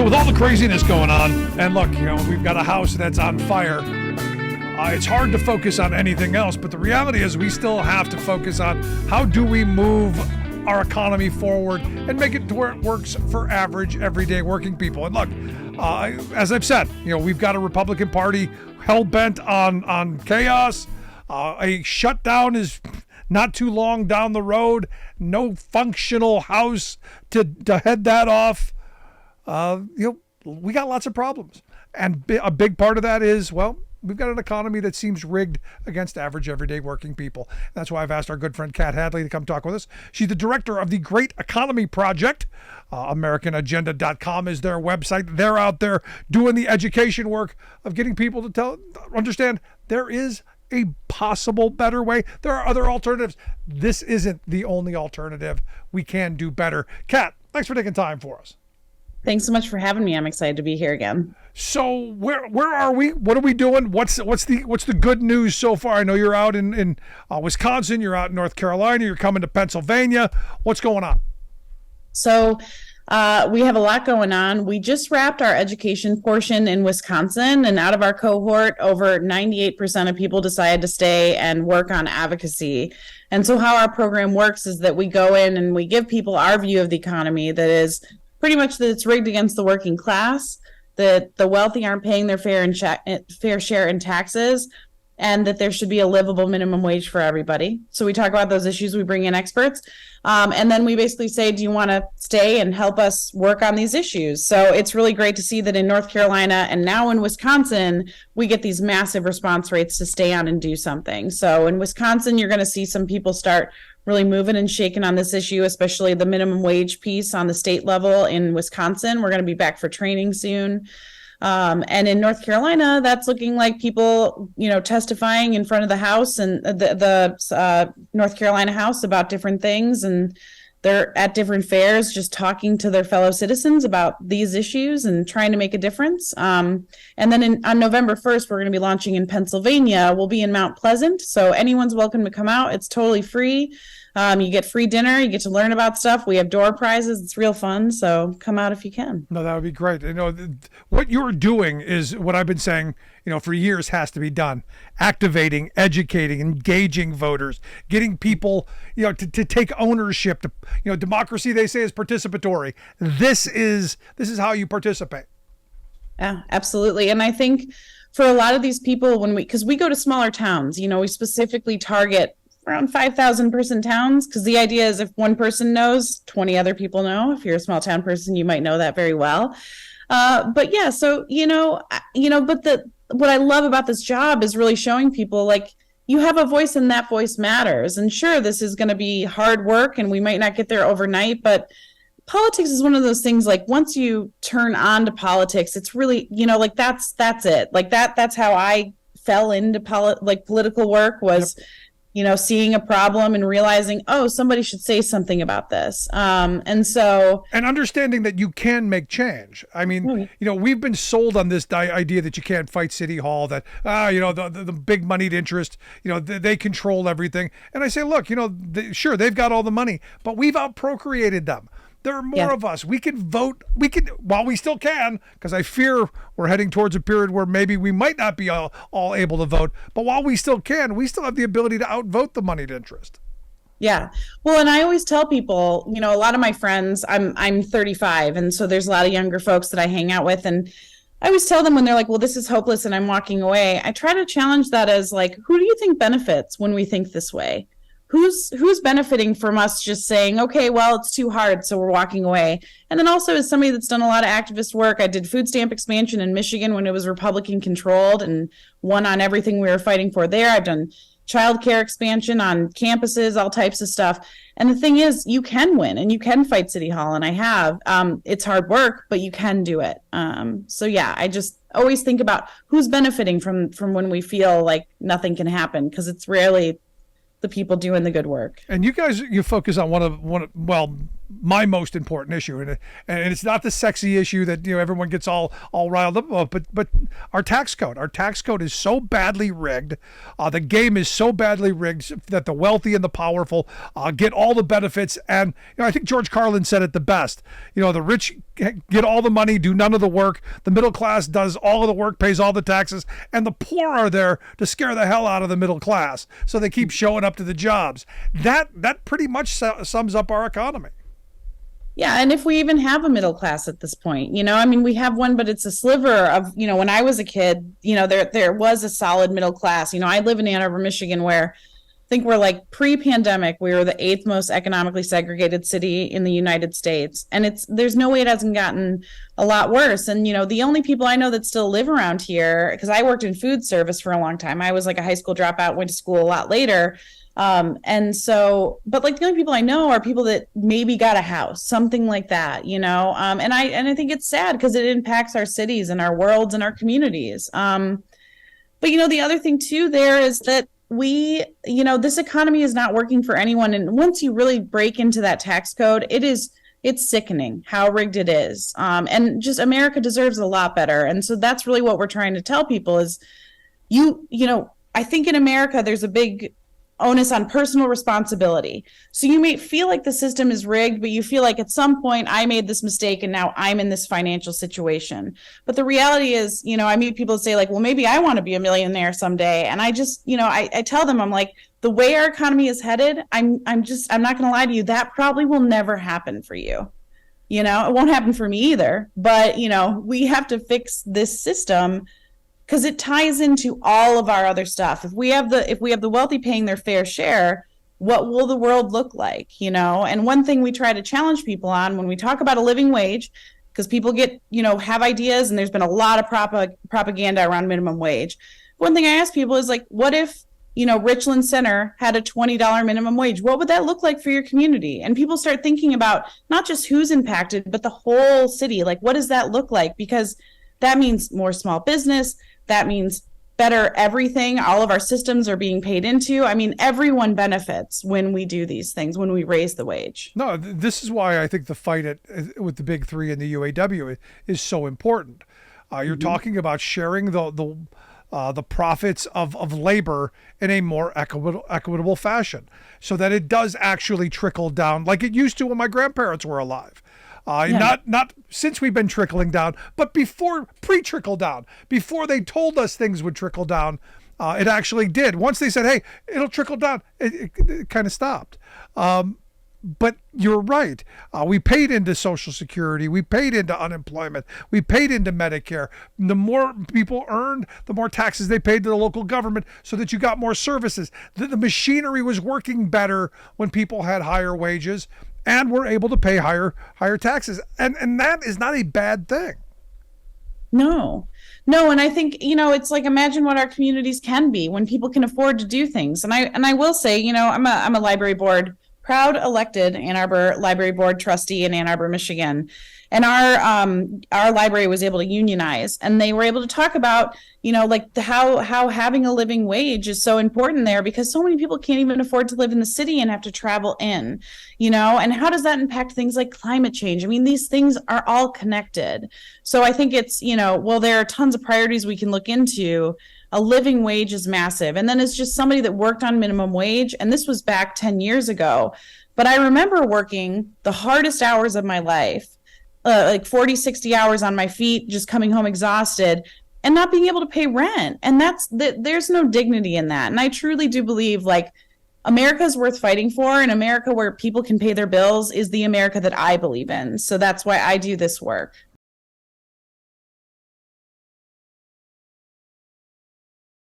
So with all the craziness going on, and look, we've got a house that's on fire. It's hard to focus on anything else, but the reality is we still have to focus on how do we move our economy forward and make it to where it works for average, everyday working people. And look, as I've said, we've got a Republican Party hell-bent on chaos. A shutdown is not too long down the road. No functional House to head that off. We got lots of problems. And a big part of that is, we've got an economy that seems rigged against average, everyday working people. That's why I've asked our good friend Kat Hadley to come talk with us. She's the director of the Great Economy Project. AmericanAgenda.com is their website. They're out there doing the education work of getting people to understand there is a possible better way. There are other alternatives. This isn't the only alternative. We can do better. Kat, thanks for taking time for us. Thanks so much for having me. I'm excited to be here again. So where are we? What are we doing? What's the good news so far? I know you're out in Wisconsin. You're out in North Carolina. You're coming to Pennsylvania. What's going on? So we have a lot going on. We just wrapped our education portion in Wisconsin, and out of our cohort, over 98% of people decided to stay and work on advocacy. And so how our program works is that we go in and we give people our view of the economy that is pretty much that it's rigged against the working class, that the wealthy aren't paying their fair share in taxes, and that there should be a livable minimum wage for everybody. So we talk about those issues, we bring in experts, and then we basically say, do you want to stay and help us work on these issues? So it's really great to see that in North Carolina and now in Wisconsin, we get these massive response rates to stay on and do something. So in Wisconsin, you're going to see some people start really moving and shaking on this issue, especially the minimum wage piece on the state level in Wisconsin. We're going to be back for training soon. And in North Carolina, that's looking like people, testifying in front of the House and the North Carolina House about different things. And they're at different fairs, just talking to their fellow citizens about these issues and trying to make a difference. And then on November 1st, we're going to be launching in Pennsylvania. We'll be in Mount Pleasant. So anyone's welcome to come out. It's totally free. You get free dinner. You get to learn about stuff. We have door prizes. It's real fun. So come out if you can. No, that would be great. What you're doing is what I've been saying, for years has to be done. Activating, educating, engaging voters, getting people, to take ownership. Democracy, they say, is participatory. This is how you participate. Yeah, absolutely. And I think for a lot of these people, because we go to smaller towns, we specifically target around 5,000 person towns, because the idea is if one person knows, 20 other people know. If you're a small town person, you might know that very well. But yeah, so, but what I love about this job is really showing people like you have a voice and that voice matters. And sure, this is going to be hard work and we might not get there overnight, but politics is one of those things, like once you turn on to politics, it's really, that's it. Like that's how I fell into political work was, seeing a problem and realizing, somebody should say something about this. And understanding that you can make change. I mean, we've been sold on this idea that you can't fight City Hall, that, the big moneyed interest, they control everything. And I say, look, sure, they've got all the money, but we've outprocreated them. There are more of us. We can vote. While we still can, because I fear we're heading towards a period where maybe we might not be all able to vote. But while we still can, we still have the ability to outvote the moneyed interest. Yeah. Well, and I always tell people, a lot of my friends, I'm 35. And so there's a lot of younger folks that I hang out with. And I always tell them when they're like, well, this is hopeless and I'm walking away. I try to challenge that as like, who do you think benefits when we think this way? Who's benefiting from us just saying, okay, well, it's too hard, so we're walking away? And then also as somebody that's done a lot of activist work, I did food stamp expansion in Michigan when it was Republican controlled and won on everything we were fighting for there. I've done childcare expansion on campuses, all types of stuff. And the thing is, you can win and you can fight City Hall, and I have. It's hard work, but you can do it. So yeah, I just always think about who's benefiting from when we feel like nothing can happen, because it's rarely the people doing the good work. And you guys, you focus on one of my most important issue, and it's not the sexy issue that everyone gets all riled up about, but our tax code is so badly rigged. The game is so badly rigged that the wealthy and the powerful get all the benefits. And I think George Carlin said it the best. The rich get all the money, do none of the work. The middle class does all of the work, pays all the taxes, and the poor are there to scare the hell out of the middle class. So they keep showing up to the jobs. That pretty much sums up our economy. Yeah, and if we even have a middle class at this point, we have one, but it's a sliver of, when I was a kid, there was a solid middle class. I live in Ann Arbor, Michigan, where I think we're like pre-pandemic, we were the eighth most economically segregated city in the United States. And there's no way it hasn't gotten a lot worse. And, the only people I know that still live around here, because I worked in food service for a long time. I was like a high school dropout, went to school a lot later. But like the only people I know are people that maybe got a house, something like that, and I think it's sad because it impacts our cities and our worlds and our communities. But the other thing too there is that this economy is not working for anyone. And once you really break into that tax code, it's sickening how rigged it is. And just America deserves a lot better. And so that's really what we're trying to tell people is I think in America, there's a big onus on personal responsibility. So you may feel like the system is rigged, but you feel like at some point I made this mistake and now I'm in this financial situation. But the reality is, I meet people say like, well, maybe I want to be a millionaire someday. And I just, I tell them, I'm like, the way our economy is headed, I'm not going to lie to you, that probably will never happen for you. It won't happen for me either. But, we have to fix this system because it ties into all of our other stuff. If we have the wealthy paying their fair share, what will the world look like? And one thing we try to challenge people on when we talk about a living wage, because people get, have ideas, and there's been a lot of propaganda around minimum wage. One thing I ask people is like, what if, Richland Center had a $20 minimum wage? What would that look like for your community? And people start thinking about not just who's impacted, but the whole city. Like, what does that look like? Because that means more small business. That means better everything. All of our systems are being paid into. Everyone benefits when we do these things, when we raise the wage. No, this is why I think the fight with the big three and the UAW is so important. You're talking about sharing the profits of labor in a more equitable fashion so that it does actually trickle down like it used to when my grandparents were alive. Not since we've been trickling down, but pre-trickle down, before they told us things would trickle down, it actually did. Once they said, hey, it'll trickle down, it kind of stopped. But you're right. We paid into Social Security. We paid into unemployment. We paid into Medicare. The more people earned, the more taxes they paid to the local government so that you got more services. The machinery was working better when people had higher wages and were able to pay higher taxes. And that is not a bad thing. No. And I think, it's like, imagine what our communities can be when people can afford to do things. And I will say, I'm a library board, proud elected Ann Arbor Library Board trustee in Ann Arbor, Michigan. And our library was able to unionize, and they were able to talk about, how having a living wage is so important there because so many people can't even afford to live in the city and have to travel in, and how does that impact things like climate change? These things are all connected. So I think it's, there are tons of priorities we can look into. A living wage is massive. And then it's just somebody that worked on minimum wage. And this was back 10 years ago. But I remember working the hardest hours of my life, like 40, 60 hours on my feet, just coming home exhausted and not being able to pay rent. And there's no dignity in that. And I truly do believe like America's worth fighting for, and America where people can pay their bills is the America that I believe in. So that's why I do this work.